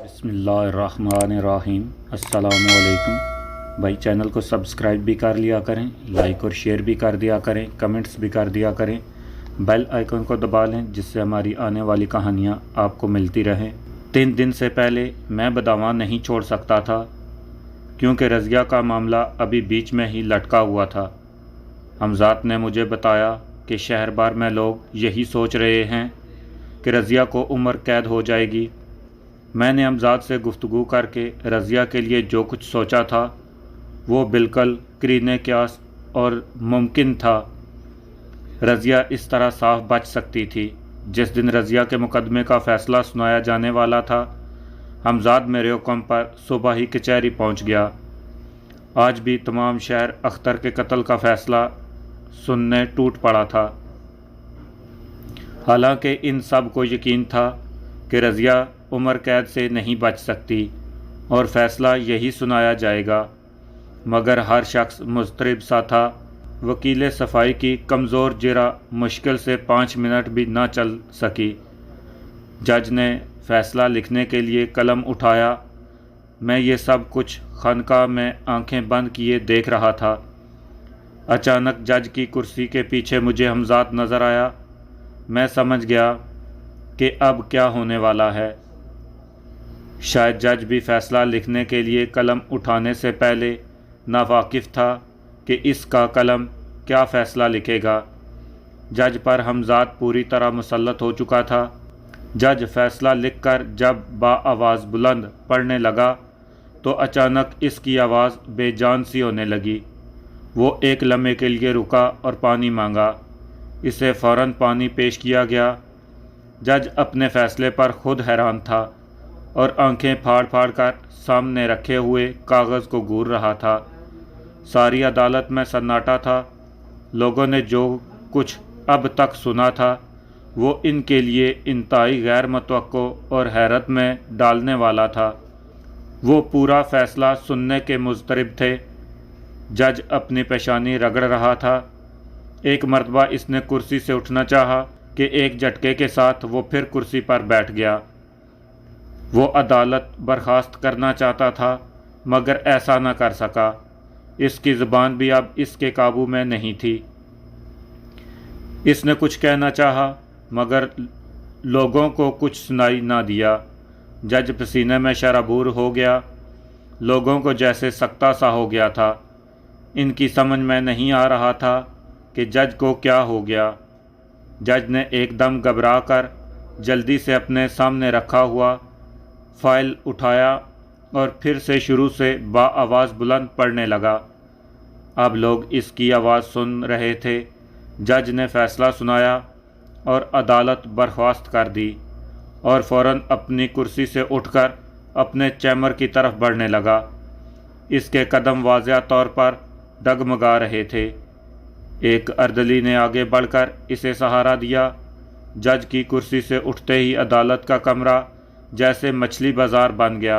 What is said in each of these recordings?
बिस्मिल्लाहिर्रहमानिर्रहीम। अस्सलामुअलैकुम। भाई चैनल को सब्सक्राइब भी कर लिया करें, लाइक और शेयर भी कर दिया करें, कमेंट्स भी कर दिया करें, बेल आइकन को दबा लें जिससे हमारी आने वाली कहानियाँ आपको मिलती रहें। 3 दिन से पहले मैं बदावां नहीं छोड़ सकता था क्योंकि रज़िया का मामला अभी बीच में ही लटका हुआ था। हमज़ात ने मुझे बताया कि शहर भर में लोग यही सोच रहे हैं कि रज़िया को उम्र कैद हो जाएगी। मैंने हमज़ात से गुफ्तगू करके रज़िया के लिए जो कुछ सोचा था वो बिल्कुल करीने क्यास और मुमकिन था। रज़िया इस तरह साफ बच सकती थी। जिस दिन रज़िया के मुकदमे का फ़ैसला सुनाया जाने वाला था, हमज़ात मेरे हुक्म पर सुबह ही कचहरी पहुंच गया। आज भी तमाम शहर अख्तर के कत्ल का फ़ैसला सुनने टूट पड़ा था। हालांकि इन सब को यकीन था कि रज़िया उम्र कैद से नहीं बच सकती और फ़ैसला यही सुनाया जाएगा, मगर हर शख्स मुस्तरब सा था। वकील सफाई की कमज़ोर जिरा मुश्किल से 5 मिनट भी ना चल सकी। जज ने फ़ैसला लिखने के लिए कलम उठाया। मैं ये सब कुछ खानका में आंखें बंद किए देख रहा था। अचानक जज की कुर्सी के पीछे मुझे हमज़ात नज़र आया। मैं समझ गया कि अब क्या होने वाला है। शायद जज भी फ़ैसला लिखने के लिए कलम उठाने से पहले नावाकिफ़ था कि इसका कलम क्या फ़ैसला लिखेगा। जज पर हमज़ात पूरी तरह मुसल्लत हो चुका था। जज फ़ैसला लिखकर जब बाआवाज़ बुलंद पढ़ने लगा तो अचानक इसकी आवाज़ बेजान सी होने लगी। वो एक लम्हे के लिए रुका और पानी मांगा। इसे फ़ौरन पानी पेश किया गया। जज अपने फ़ैसले पर खुद हैरान था और आंखें फाड़ फाड़ कर सामने रखे हुए कागज़ को घूर रहा था। सारी अदालत में सन्नाटा था। लोगों ने जो कुछ अब तक सुना था वो इनके लिए इंतहाई गैर मुतवक्को और हैरत में डालने वाला था। वो पूरा फ़ैसला सुनने के मुस्तरब थे। जज अपनी पेशानी रगड़ रहा था। एक मरतबा इसने कुर्सी से उठना चाहा कि एक झटके के साथ वो फिर कुर्सी पर बैठ गया। वो अदालत बर्खास्त करना चाहता था मगर ऐसा न कर सका। इसकी ज़ुबान भी अब इसके काबू में नहीं थी। इसने कुछ कहना चाहा मगर लोगों को कुछ सुनाई ना दिया। जज पसीने में शराबूर हो गया। लोगों को जैसे सकता सा हो गया था। इनकी समझ में नहीं आ रहा था कि जज को क्या हो गया। जज ने एकदम घबरा कर जल्दी से अपने सामने रखा हुआ फ़ाइल उठाया और फिर से शुरू से बाआवाज़ बुलंद पढ़ने लगा। अब लोग इसकी आवाज़ सुन रहे थे। जज ने फ़ैसला सुनाया और अदालत बर्खास्त कर दी और फ़ौरन अपनी कुर्सी से उठकर अपने चैम्बर की तरफ बढ़ने लगा। इसके कदम वाज़िया तौर पर डगमगा रहे थे। एक अर्दली ने आगे बढ़कर इसे सहारा दिया। जज की कुर्सी से उठते ही अदालत का कमरा जैसे मछली बाज़ार बन गया।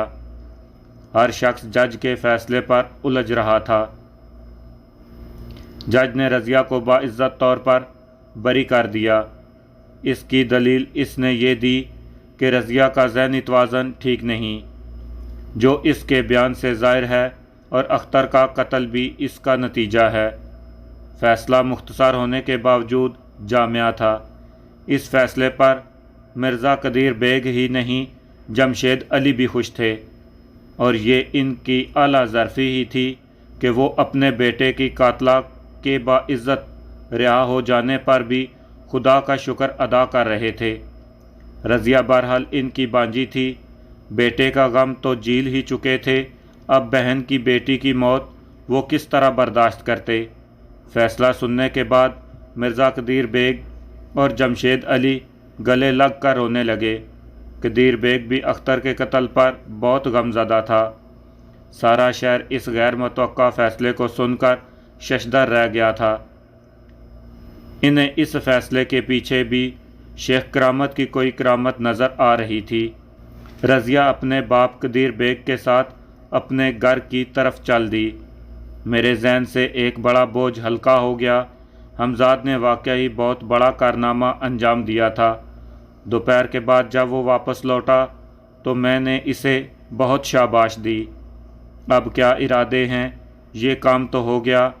हर शख्स जज के फ़ैसले पर उलझ रहा था। जज ने रज़िया को बाइज़्ज़त तौर पर बरी कर दिया। इसकी दलील इसने ये दी कि रज़िया का ज़हनी तवाज़न ठीक नहीं, जो इसके बयान से ज़ाहिर है, और अख्तर का कत्ल भी इसका नतीजा है। फ़ैसला मुख्तसर होने के बावजूद जामिया था। इस फ़ैसले पर मिर्ज़ा कदीर बेग ही नहीं, जमशेद अली भी खुश थे और ये इनकी आला ज़रफ़ी ही थी कि वो अपने बेटे की कातला के बाइज़्ज़त रिहा हो जाने पर भी खुदा का शुक्र अदा कर रहे थे। रज़िया बहरहाल इनकी बांजी थी। बेटे का गम तो झील ही चुके थे। अब बहन की बेटी की मौत वो किस तरह बर्दाश्त करते। फ़ैसला सुनने के बाद मिर्ज़ा कदीर बेग और जमशेद अली गले लग कर रोने लगे। कदीर बेग भी अख्तर के कत्ल पर बहुत गमज़दा था। सारा शहर इस गैर मुतवक्का फ़ैसले को सुनकर शशदर रह गया था। इन्हें इस फ़ैसले के पीछे भी शेख करामत की कोई करामत नज़र आ रही थी। रज़िया अपने बाप कदीर बेग के साथ अपने घर की तरफ चल दी। मेरे जहन से एक बड़ा बोझ हल्का हो गया। हमज़ात ने वाकई बहुत बड़ा कारनामा अंजाम दिया था। दोपहर के बाद जब वो वापस लौटा तो मैंने इसे बहुत शाबाश दी। अब क्या इरादे हैं? ये काम तो हो गया।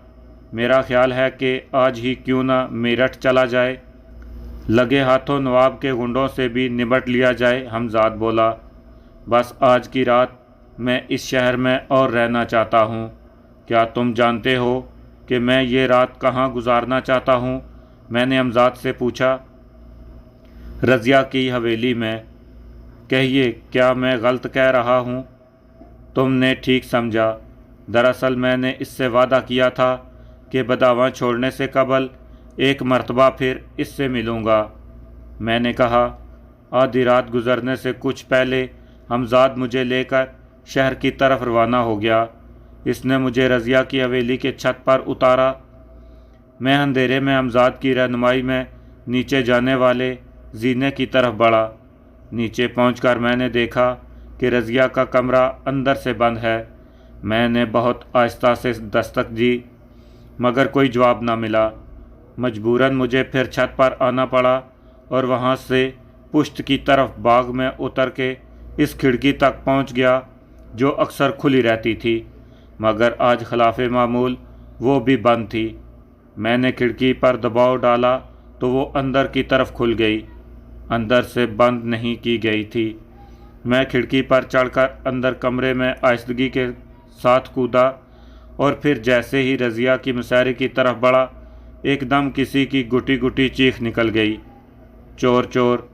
मेरा ख्याल है कि आज ही क्यों ना मेरठ चला जाए, लगे हाथों नवाब के गुंडों से भी निपट लिया जाए। हमजाद बोला, बस आज की रात मैं इस शहर में और रहना चाहता हूँ। क्या तुम जानते हो कि मैं ये रात कहाँ गुजारना चाहता हूँ? मैंने हमजाद से पूछा। रज़िया की हवेली में। कहिए, क्या मैं गलत कह रहा हूँ? तुमने ठीक समझा। दरअसल मैंने इससे वादा किया था कि बदावां छोड़ने से कबल एक मर्तबा फिर इससे मिलूँगा। मैंने कहा। आधी रात गुजरने से कुछ पहले हमजाद मुझे लेकर शहर की तरफ रवाना हो गया। इसने मुझे रज़िया की हवेली के छत पर उतारा। मैं अंधेरे में हमजाद की रहनुमाई में नीचे जाने वाले जीने की तरफ बढ़ा। नीचे पहुंचकर मैंने देखा कि रज़िया का कमरा अंदर से बंद है। मैंने बहुत आहिस्ता से दस्तक दी, मगर कोई जवाब न मिला। मजबूरन मुझे फिर छत पर आना पड़ा और वहाँ से पुश्त की तरफ बाग में उतर के इस खिड़की तक पहुँच गया जो अक्सर खुली रहती थी, मगर आज खिलाफ मामूल वो भी बंद थी। मैंने खिड़की पर दबाव डाला तो वो अंदर की तरफ खुल गई, अंदर से बंद नहीं की गई थी। मैं खिड़की पर चढ़कर अंदर कमरे में आहिस्तगी के साथ कूदा और फिर जैसे ही रज़िया की मुसहरी की तरफ बढ़ा, एकदम किसी की गुटी गुटी चीख निकल गई। चोर चोर!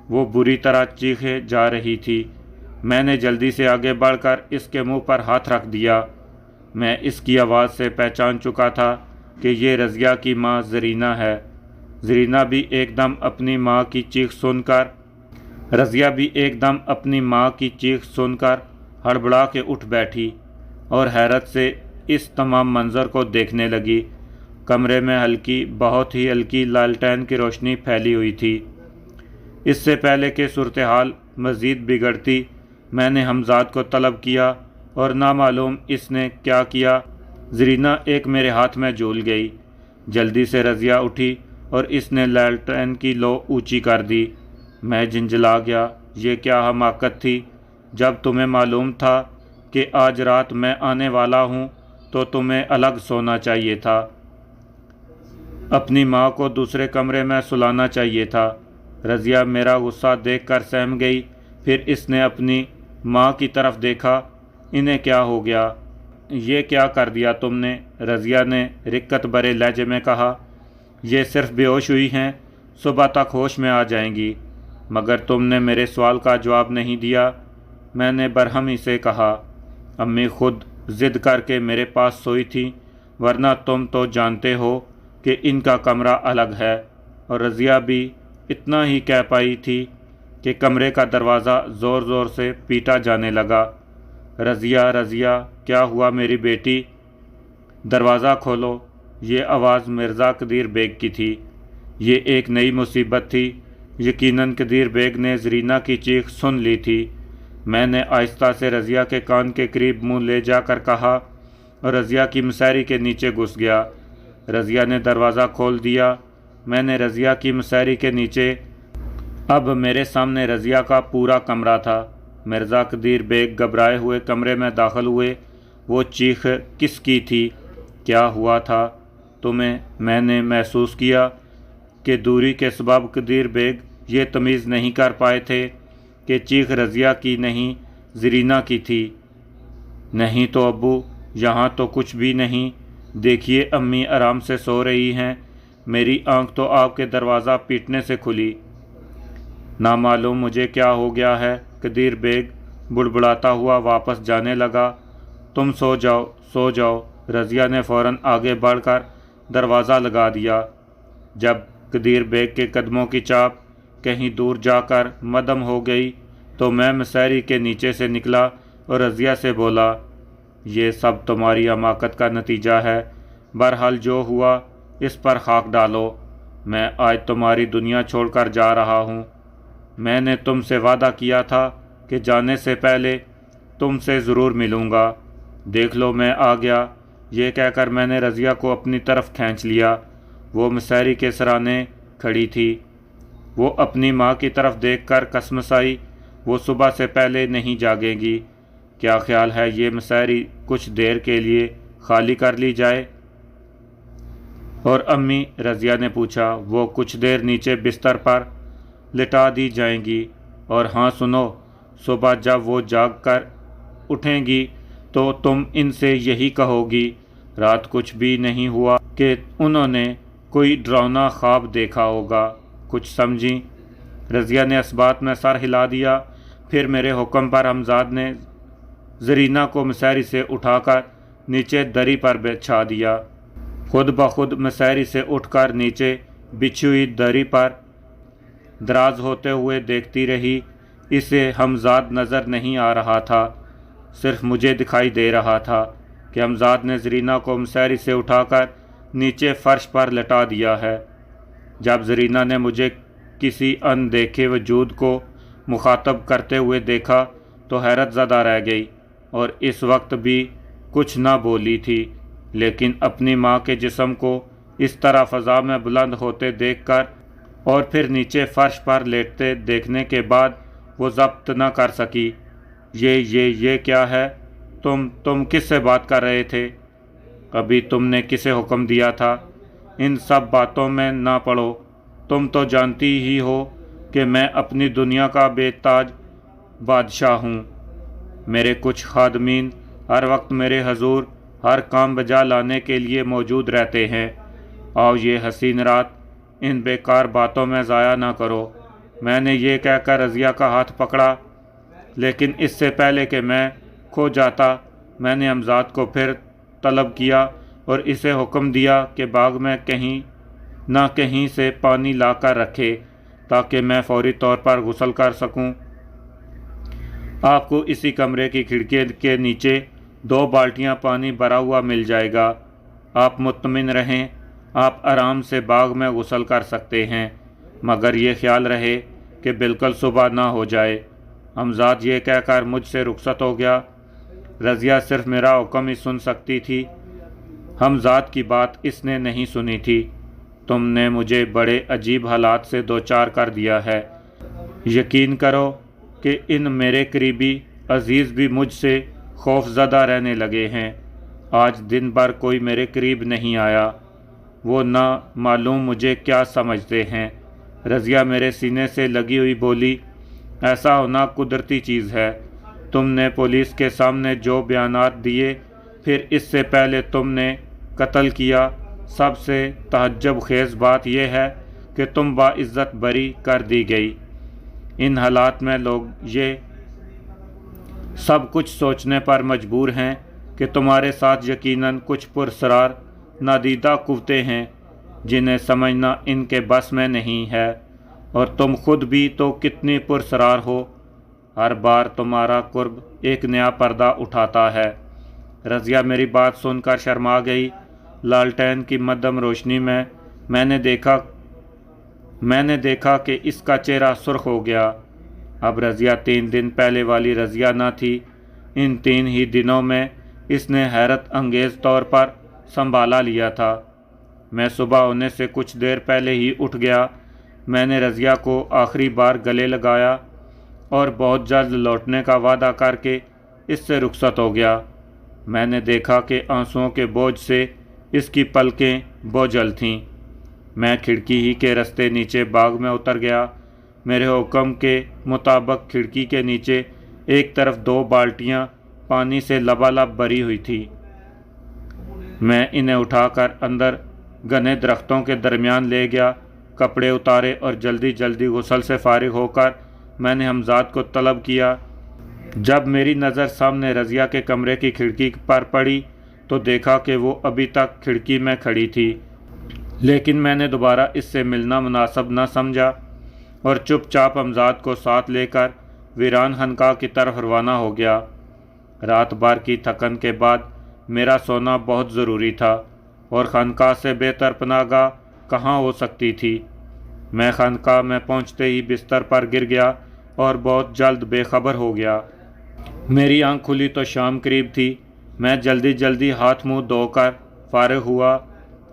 वो बुरी तरह चीखे जा रही थी। मैंने जल्दी से आगे बढ़कर इसके मुंह पर हाथ रख दिया। मैं इसकी आवाज़ से पहचान चुका था कि ये रज़िया की माँ ज़रीना है। ज़रीना भी एकदम अपनी माँ की चीख सुनकर रज़िया भी एकदम अपनी माँ की चीख सुनकर हड़बड़ा के उठ बैठी और हैरत से इस तमाम मंज़र को देखने लगी। कमरे में हल्की, बहुत ही हल्की लालटेन की रोशनी फैली हुई थी। इससे पहले कि सूरत हाल मज़ीद बिगड़ती, मैंने हमजाद को तलब किया और नामालूम इसने क्या किया, ज़रीना एक मेरे हाथ में झूल गई। जल्दी से रज़िया उठी और इसने लालटेन की लो ऊंची कर दी। मैं झंझला गया। ये क्या हमाकत थी? जब तुम्हें मालूम था कि आज रात मैं आने वाला हूँ तो तुम्हें अलग सोना चाहिए था, अपनी माँ को दूसरे कमरे में सुलाना चाहिए था। रज़िया मेरा गुस्सा देखकर सहम गई। फिर इसने अपनी माँ की तरफ देखा। इन्हें क्या हो गया? ये क्या कर दिया तुमने? रज़िया ने रिक्कत भरे लहजे में कहा। ये सिर्फ बेहोश हुई हैं, सुबह तक होश में आ जाएंगी। मगर तुमने मेरे सवाल का जवाब नहीं दिया। मैंने बरहमी से कहा। अम्मी खुद ज़िद करके मेरे पास सोई थी, वरना तुम तो जानते हो कि इनका कमरा अलग है। और रज़िया भी इतना ही कह पाई थी कि कमरे का दरवाज़ा ज़ोर ज़ोर से पीटा जाने लगा। रज़िया, रज़िया, क्या हुआ मेरी बेटी? दरवाज़ा खोलो। ये आवाज़ मिर्ज़ा कदीर बेग की थी। ये एक नई मुसीबत थी। यकीनन कदीर बेग ने ज़रीना की चीख सुन ली थी। मैंने आहिस्ता से रज़िया के कान के करीब मुंह ले जाकर कहा और रज़िया की मुसहरी के नीचे घुस गया। रज़िया ने दरवाज़ा खोल दिया। मैंने रज़िया की मुसहरी के नीचे, अब मेरे सामने रज़िया का पूरा कमरा था। मिर्ज़ा कदीर बेग घबराए हुए कमरे में दाखिल हुए। वो चीख किसकी थी? क्या हुआ था तुम्हें? मैंने महसूस किया कि दूरी के सबब कदीर बेग ये तमीज़ नहीं कर पाए थे कि चीख रज़िया की नहीं, ज़रीना की थी। नहीं तो अब्बू, यहाँ तो कुछ भी नहीं। देखिए, अम्मी आराम से सो रही हैं। मेरी आंख तो आपके दरवाज़ा पीटने से खुली। ना मालूम मुझे क्या हो गया है। कदीर बेग बुड़बुड़ाता हुआ वापस जाने लगा। तुम सो जाओ, सो जाओ। रज़िया ने फ़ौरन आगे बढ़कर दरवाज़ा लगा दिया। जब कदीर बेग के कदमों की चाप कहीं दूर जाकर मदम हो गई तो मैं मुसहरी के नीचे से निकला और रज़िया से बोला, ये सब तुम्हारी हमाकत का नतीजा है। बहरहाल जो हुआ इस पर खाक डालो। मैं आज तुम्हारी दुनिया छोड़कर जा रहा हूँ। मैंने तुमसे वादा किया था कि जाने से पहले तुमसे ज़रूर मिलूँगा। देख लो, मैं आ गया। ये कहकर मैंने रज़िया को अपनी तरफ खींच लिया। वो मुसहरी के सराने खड़ी थी। वो अपनी माँ की तरफ देखकर कसमसाई وہ صبح سے پہلے نہیں جاگेंगी। کیا خیال ہے یہ مسحری کچھ دیر کے لیے خالی کر لی جائے؟ اور امی، رضیہ نے پوچھا، وہ کچھ دیر نیچے بستر پر لٹا دی جائیں گی۔ اور ہاں سنو، صبح جب وہ جاگ کر اٹھیں گی تو تم ان سے یہی کہو گی رات کچھ بھی نہیں ہوا کہ انہوں نے کوئی ڈراؤنا خواب دیکھا ہوگا۔ کچھ سمجھی؟ رضیہ نے اس بات میں سر ہلا دیا۔ پھر میرے حکم پر حمزاد نے زرینہ کو مسحری سے اٹھا کر نیچے دری پر بچھا دیا۔ خود بخود مسحری سے اٹھ کر نیچے بچھی ہوئی دری پر دراز ہوتے ہوئے دیکھتی رہی۔ اسے حمزاد نظر نہیں آ رہا تھا، صرف مجھے دکھائی دے رہا تھا کہ حمزاد نے زرینہ کو مسحری سے اٹھا کر نیچے فرش پر لٹا دیا ہے۔ جب زرینہ نے مجھے کسی اندیکھے وجود کو مخاطب کرتے ہوئے دیکھا تو حیرت زدہ رہ گئی اور اس وقت بھی کچھ نہ بولی تھی، لیکن اپنی ماں کے جسم کو اس طرح فضا میں بلند ہوتے دیکھ کر اور پھر نیچے فرش پر لیٹتے دیکھنے کے بعد وہ ضبط نہ کر سکی۔ یہ کیا ہے؟ تم کس سے بات کر رہے تھے؟ ابھی تم نے کسے حکم دیا تھا؟ ان سب باتوں میں نہ پڑو، تم تو جانتی ہی ہو کہ میں اپنی دنیا کا بے تاج بادشاہ ہوں۔ میرے کچھ خادمین ہر وقت میرے حضور ہر کام بجا لانے کے لیے موجود رہتے ہیں۔ آؤ یہ حسین رات ان بیکار باتوں میں ضائع نہ کرو۔ میں نے یہ کہہ کر رضیہ کا ہاتھ پکڑا، لیکن اس سے پہلے کہ میں کھو جاتا میں نے حمزاد کو پھر طلب کیا اور اسے حکم دیا کہ باغ میں کہیں نہ کہیں سے پانی لا کر رکھے تاکہ میں فوری طور پر غسل کر سکوں۔ آپ کو اسی کمرے کی کھڑکی کے نیچے 2 بالٹیاں پانی بھرا ہوا مل جائے گا۔ آپ مطمئن رہیں، آپ آرام سے باغ میں غسل کر سکتے ہیں، مگر یہ خیال رہے کہ بالکل صبح نہ ہو جائے۔ حمزاد یہ کہہ کر مجھ سے رخصت ہو گیا۔ رضیہ صرف میرا حکم ہی سن سکتی تھی، حمزاد کی بات اس نے نہیں سنی تھی۔ تم نے مجھے بڑے عجیب حالات سے دوچار کر دیا ہے۔ یقین کرو کہ ان میرے قریبی عزیز بھی مجھ سے خوف زدہ رہنے لگے ہیں۔ آج دن بھر کوئی میرے قریب نہیں آیا، وہ نہ معلوم مجھے کیا سمجھتے ہیں۔ رضیہ میرے سینے سے لگی ہوئی بولی، ایسا ہونا قدرتی چیز ہے۔ تم نے پولیس کے سامنے جو بیانات دیے، پھر اس سے پہلے تم نے قتل کیا، سب سے تعجب خیز بات یہ ہے کہ تم باعزت بری کر دی گئی۔ ان حالات میں لوگ یہ سب کچھ سوچنے پر مجبور ہیں کہ تمہارے ساتھ یقیناً کچھ پراسرار نادیدہ قوتیں ہیں جنہیں سمجھنا ان کے بس میں نہیں ہے، اور تم خود بھی تو کتنی پراسرار ہو۔ ہر بار تمہارا قرب ایک نیا پردہ اٹھاتا ہے۔ رضیہ میری بات سن کر شرما گئی۔ لالٹین کی مدھم روشنی میں میں نے دیکھا کہ اس کا چہرہ سرخ ہو گیا۔ اب رضیہ 3 دن پہلے والی رضیہ نہ تھی۔ ان 3 ہی دنوں میں اس نے حیرت انگیز طور پر سنبھالا لیا تھا۔ میں صبح ہونے سے کچھ دیر پہلے ہی اٹھ گیا۔ میں نے رضیہ کو آخری بار گلے لگایا اور بہت جلد لوٹنے کا وعدہ کر کے اس سے رخصت ہو گیا۔ میں نے دیکھا کہ آنسوؤں کے بوجھ سے اس کی پلکیں بوجھل تھیں۔ میں کھڑکی ہی کے رستے نیچے باغ میں اتر گیا۔ میرے حکم کے مطابق کھڑکی کے نیچے ایک طرف 2 بالٹیاں پانی سے لبالب بھری ہوئی تھی۔ میں انہیں اٹھا کر اندر گھنے درختوں کے درمیان لے گیا، کپڑے اتارے اور جلدی جلدی غسل سے فارغ ہو کر میں نے حمزاد کو طلب کیا۔ جب میری نظر سامنے رضیہ کے کمرے کی کھڑکی پر پڑی تو دیکھا کہ وہ ابھی تک کھڑکی میں کھڑی تھی، لیکن میں نے دوبارہ اس سے ملنا مناسب نہ سمجھا اور چپ چاپ حمزاد کو ساتھ لے کر ویران خانقاہ کی طرف روانہ ہو گیا۔ رات بھر کی تھکن کے بعد میرا سونا بہت ضروری تھا، اور خانقاہ سے بہتر پناہ گاہ کہاں ہو سکتی تھی۔ میں خانقاہ میں پہنچتے ہی بستر پر گر گیا اور بہت جلد بے خبر ہو گیا۔ میری آنکھ کھلی تو شام قریب تھی۔ میں جلدی جلدی ہاتھ منہ دھو کر فارغ ہوا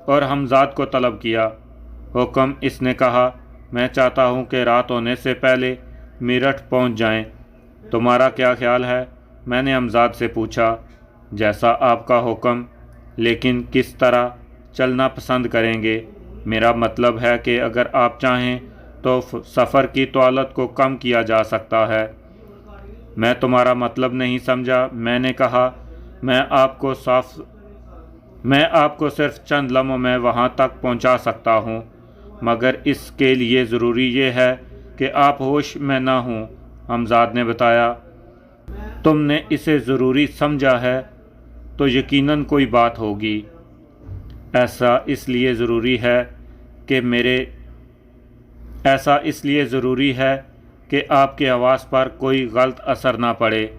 اور حمزاد کو طلب کیا۔ حکم، اس نے کہا، میں چاہتا ہوں کہ رات ہونے سے پہلے میرٹھ پہنچ جائیں۔ तुम्हारा क्या ख्याल है? मैंने हमजाद से पूछा। जैसा आपका हुक्म, लेकिन किस तरह चलना पसंद करेंगे? मेरा मतलब है कि अगर आप चाहें तो सफ़र की तौलत को कम किया जा सकता है। मैं तुम्हारा मतलब नहीं समझा। मैंने कहा, मैं आपको सिर्फ चंद लम्हों में वहाँ तक पहुँचा सकता हूँ, मगर इसके लिए ज़रूरी ये है कि आप होश में ना हों। हमजाद ने बताया, तुमने इसे ज़रूरी समझा है तो यकीनन कोई बात होगी। ऐसा इसलिए ज़रूरी है कि आपके हवास पर कोई गलत असर ना पड़े।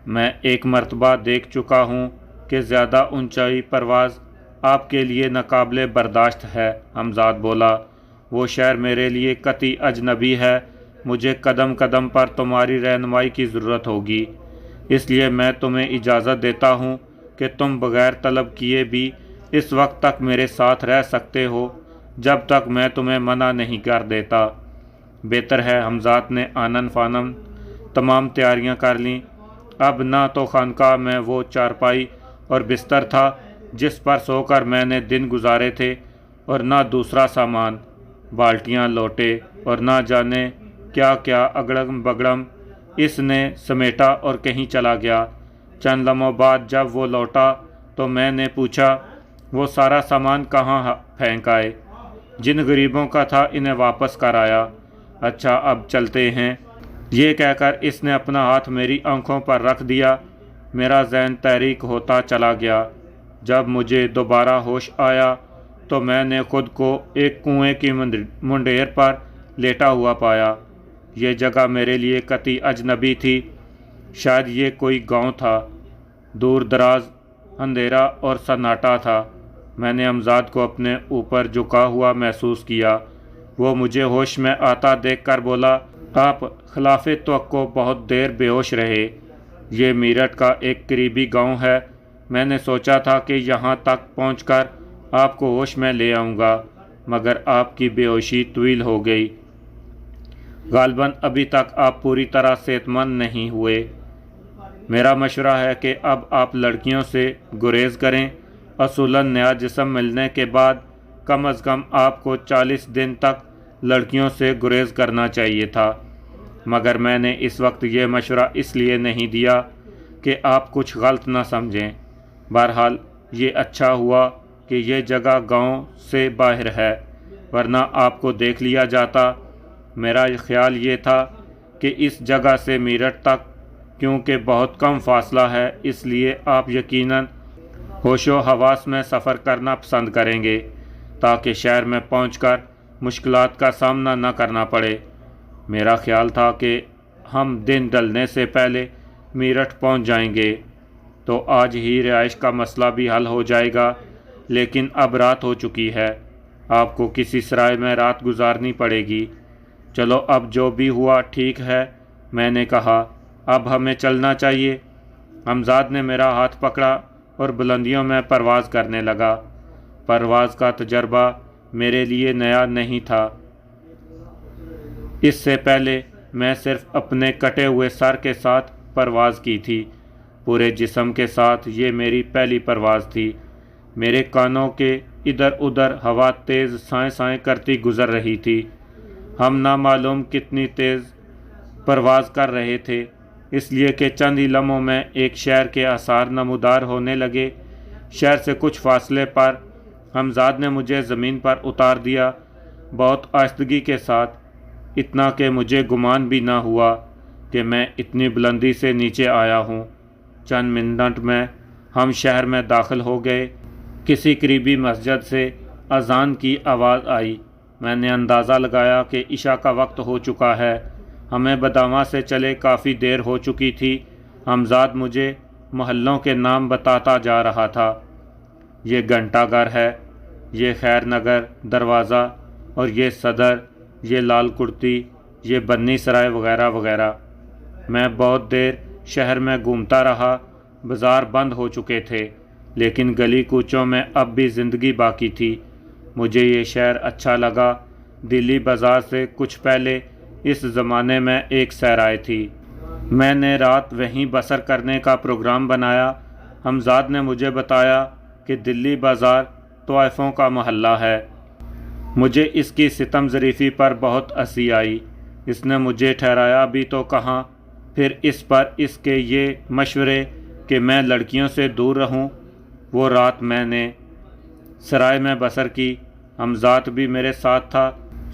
मैं एक मर्तबा देख चुका हूँ कि ज़्यादा ऊंचाई परवाज़ आपके लिए नाकाबिले बर्दाश्त है। हमजाद बोला, वो शहर मेरे लिए कतई अजनबी है। मुझे कदम कदम पर तुम्हारी रहनुमाई की ज़रूरत होगी। इसलिए मैं तुम्हें इजाज़त देता हूँ कि तुम बग़ैर तलब किए भी इस वक्त तक मेरे साथ रह सकते हो, जब तक मैं तुम्हें मना नहीं कर देता। बेहतर है। हमजाद ने आनन फानन तमाम तैयारियां कर लीं। अब ना तो खानकाह में वो चारपाई और बिस्तर था जिस पर सोकर मैंने दिन गुजारे थे, और ना दूसरा सामान, बाल्टियां, लोटे और ना जाने क्या क्या अगड़म बगड़म इसने समेटा और कहीं चला गया। चंद लम्हों बाद जब वो लौटा तो मैंने पूछा, वो सारा सामान कहाँ फेंक आए? जिन गरीबों का था इन्हें वापस कर आया। अच्छा, अब चलते हैं। ये कहकर इसने अपना हाथ मेरी आंखों पर रख दिया। मेरा ज़हन तहरीक होता चला गया। जब मुझे दोबारा होश आया तो मैंने खुद को एक कुएं की मुंडेर पर लेटा हुआ पाया। ये जगह मेरे लिए कतई अजनबी थी। शायद ये कोई गांव था। दूर दराज, अंधेरा और सन्नाटा था। मैंने हमजाद को अपने ऊपर झुका हुआ महसूस किया। वो मुझे होश में आता देखकर बोला, आप खिलाफ़े तवक्को बहुत देर बेहोश रहे। ये मीरठ का एक करीबी गांव है। मैंने सोचा था कि यहाँ तक पहुँचकर आपको होश में ले आऊँगा, मगर आपकी बेहोशी तवील हो गई। गालबन अभी तक आप पूरी तरह सेहतमंद नहीं हुए। मेरा मशवरा है कि अब आप लड़कियों से गुरेज करें। असूलन नया जिस्म मिलने के बाद कम अज़ कम आपको 40 दिन तक लड़कियों से गुरेज करना चाहिए था, मगर मैंने इस वक्त ये मशवरा इसलिए नहीं दिया कि आप कुछ गलत ना समझें। बहरहाल ये अच्छा हुआ कि ये जगह गांव से बाहर है, वरना आपको देख लिया जाता। मेरा ख्याल ये था कि इस जगह से मीरठ तक क्योंकि बहुत कम फासला है, इसलिए आप यकीनन होशो हवास में सफ़र करना पसंद करेंगे, ताकि शहर में पहुंचकर मुश्किलात का सामना न करना पड़े। मेरा ख्याल था कि हम दिन ढलने से पहले मीरठ पहुंच जाएंगे तो आज ही रिहाइश का मसला भी हल हो जाएगा, लेकिन अब रात हो चुकी है। आपको किसी सराय में रात गुजारनी पड़ेगी। चलो, अब जो भी हुआ ठीक है, मैंने कहा। अब हमें चलना चाहिए। हमजाद ने मेरा हाथ पकड़ा और बुलंदियों में परवाज़ करने लगा। परवाज़ का तजर्बा मेरे लिए नया नहीं था। इससे पहले मैं सिर्फ अपने कटे हुए सर के साथ परवाज़ की थी। पूरे जिस्म के साथ ये मेरी पहली परवाज़ थी। मेरे कानों के इधर उधर हवा तेज़ साएं साएं करती गुज़र रही थी। हम ना मालूम कितनी तेज़ परवाज़ कर रहे थे, इसलिए कि चंद ही लम्हों में एक शहर के आसार नमूदार होने लगे। शहर से कुछ फासले पर हमजाद ने मुझे ज़मीन पर उतार दिया, बहुत आहिस्तगी के साथ, इतना कि मुझे गुमान भी ना हुआ कि मैं इतनी बुलंदी से नीचे आया हूँ। चंद मिनट में हम शहर में दाखिल हो गए। किसी करीबी मस्जिद से अज़ान की आवाज़ आई। मैंने अंदाज़ा लगाया कि इशा का वक्त हो चुका है। हमें बदावा से चले काफ़ी देर हो चुकी थी। हमजाद मुझे महल्लों के नाम बताता जा रहा था। ये घंटाघर है, ये खैर नगर दरवाज़ा, और ये सदर, ये लाल कुर्ती, ये बन्नी सराय वगैरह वगैरह। मैं बहुत देर शहर में घूमता रहा। बाज़ार बंद हो चुके थे, लेकिन गली कूचों में अब भी ज़िंदगी बाकी थी। मुझे ये शहर अच्छा लगा। दिल्ली बाज़ार से कुछ पहले इस ज़माने में एक सराय थी। میں نے رات وہیں بسر کرنے کا پروگرام بنایا۔ حمزاد نے مجھے بتایا کہ دلی بازار طوائفوں کا محلہ ہے۔ مجھے اس کی ستم ظریفی پر بہت ہنسی آئی۔ اس نے مجھے ٹھہرایا بھی تو کہاں، پھر اس پر اس کے یہ مشورے کہ میں لڑکیوں سے دور رہوں۔ وہ رات میں نے سرائے میں بسر کی۔ حمزاد بھی میرے ساتھ تھا۔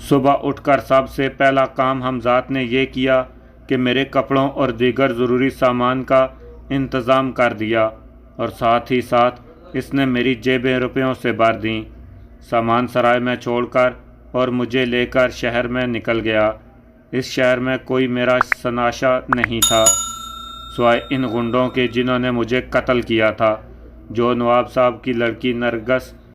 صبح اٹھ کر سب سے پہلا کام حمزاد نے یہ کیا کہ میرے کپڑوں اور دیگر ضروری سامان کا انتظام کر دیا، اور ساتھ ہی ساتھ اس نے میری جیبیں روپیوں سے بھر دیں۔ سامان سرائے میں چھوڑ کر اور مجھے لے کر شہر میں نکل گیا۔ اس شہر میں کوئی میرا شناسا نہیں تھا سوائے ان غنڈوں کے جنہوں نے مجھے قتل کیا تھا، جو نواب صاحب کی لڑکی نرگس